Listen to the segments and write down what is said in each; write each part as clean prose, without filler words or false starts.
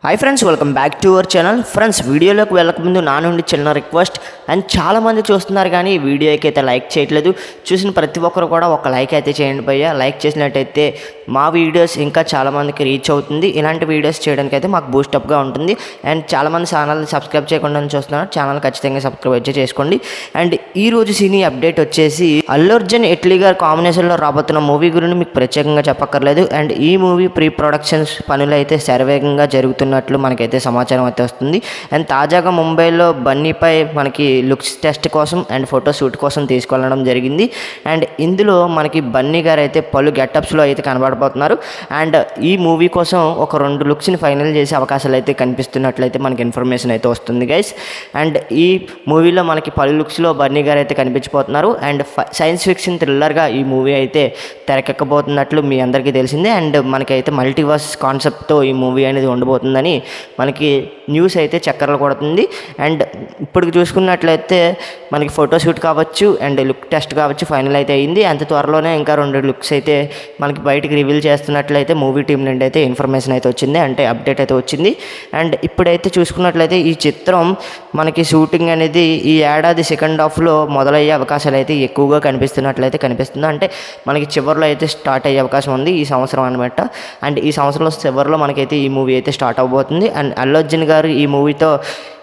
Hi friends, welcome back to our channel. Friends, వీడియోలోకి వెళ్ళకముందు నా నుండి చిన్న రిక్వెస్ట్. అండ్ చాలామంది చూస్తున్నారు కానీ వీడియోకి అయితే లైక్ చేయట్లేదు. చూసిన ప్రతి ఒక్కరు కూడా ఒక లైక్ అయితే చేయండి భయ్య. లైక్ చేసినట్టయితే మా వీడియోస్ ఇంకా చాలామందికి రీచ్ అవుతుంది. ఇలాంటి వీడియోస్ చేయడానికి అయితే మాకు బూస్టప్గా ఉంటుంది. అండ్ చాలామంది ఛానల్ సబ్స్క్రైబ్ చేయకుండా చూస్తున్నారు. ఛానల్ ఖచ్చితంగా సబ్స్క్రైబ్ అయితే చేసుకోండి. అండ్ ఈరోజు సినీ అప్డేట్ వచ్చేసి అల్లు అర్జున్ ఎట్లీ గారు కాంబినేషన్లో రాబోతున్న మూవీ గురించి మీకు ప్రత్యేకంగా చెప్పక్కర్లేదు. అండ్ ఈ మూవీ ప్రీ ప్రొడక్షన్స్ పనులు అయితే శరవేగంగా జరుగుతున్నట్లు మనకైతే సమాచారం అయితే వస్తుంది. అండ్ తాజాగా ముంబైలో బన్నీపై మనకి లుక్స్ టెస్ట్ కోసం అండ్ ఫోటో షూట్ కోసం తీసుకెళ్ళడం జరిగింది. అండ్ ఇందులో మనకి బన్నీ గారు అయితే పలు గెటప్స్లో అయితే కనబడబోతున్నారు. అండ్ ఈ మూవీ కోసం ఒక 2 లుక్స్ని ఫైనల్ చేసే అవకాశాలు అయితే కనిపిస్తున్నట్లయితే మనకి ఇన్ఫర్మేషన్ అయితే వస్తుంది గైస్. అండ్ ఈ మూవీలో మనకి పలు లుక్స్లో బన్నీ గారు అయితే కనిపించబోతున్నారు. అండ్ సైన్స్ ఫిక్షన్ థ్రిల్లర్గా ఈ మూవీ అయితే తెరకెక్కబోతున్నట్లు మీ అందరికీ తెలిసిందే. అండ్ మనకైతే మల్టీవర్స్ కాన్సెప్ట్తో ఈ మూవీ అనేది ఉండబోతుందని మనకి న్యూస్ అయితే చక్కర్లు కొడుతుంది. అండ్ ఇప్పుడు చూసుకున్నట్లయితే మనకి ఫోటోషూట్ కావచ్చు అండ్ లుక్ టెస్ట్ కావచ్చు ఫైనల్ అయితే అయింది. అంత త్వరలోనే ఇంకా 2 లుక్స్ అయితే మనకి బయటకు రివీల్ చేస్తున్నట్లయితే మూవీ టీం నుండి అయితే ఇన్ఫర్మేషన్ అయితే వచ్చింది, అంటే అప్డేట్ అయితే వచ్చింది. అండ్ ఇప్పుడైతే చూసుకున్నట్లయితే ఈ చిత్రం మనకి షూటింగ్ అనేది ఈ ఏడాది సెకండ్ హాఫ్లో మొదలయ్యే అవకాశాలు అయితే ఎక్కువగా కనిపిస్తున్నట్లయితే కనిపిస్తుంది. అంటే మనకి చివరిలో అయితే స్టార్ట్ అయ్యే అవకాశం ఉంది ఈ సంవత్సరం అనమాట. అండ్ ఈ సంవత్సరంలో చివరిలో మనకైతే ఈ మూవీ అయితే స్టార్ట్ అవబోతుంది. అండ్ అల్లు అర్జున్ గారు ఈ మూవీతో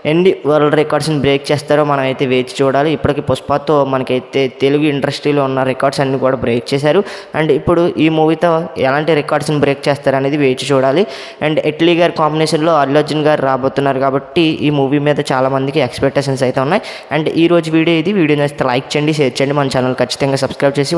ఎన్ని వరల్డ్ రికార్డ్స్ని బ్రేక్ చేస్తారో మనం అయితే వేచి చూడాలి. ఇప్పటికి పుష్పతో మనకైతే తెలుగు ఇండస్ట్రీలో ఉన్న రికార్డ్స్ అన్ని కూడా బ్రేక్ చేశారు. అండ్ ఇప్పుడు ఈ మూవీతో ఎలాంటి రికార్డ్స్ని బ్రేక్ చేస్తారు అనేది వేచి చూడాలి. అండ్ ఎట్లీ గారి కాంబినేషన్లో అల్లు అర్జున్ గారు రాబోతున్నారు కాబట్టి ఈ మూవీ మీద చాలామందికి ఎక్స్పెక్టేషన్స్ అయితే ఉన్నాయి. అండ్ ఈ రోజు వీడియో ఇది. వీడియో నచ్చితే లైక్ చేయండి, షేర్ చేయండి, మన ఛానల్ ఖచ్చితంగా సబ్స్క్రైబ్ చేసి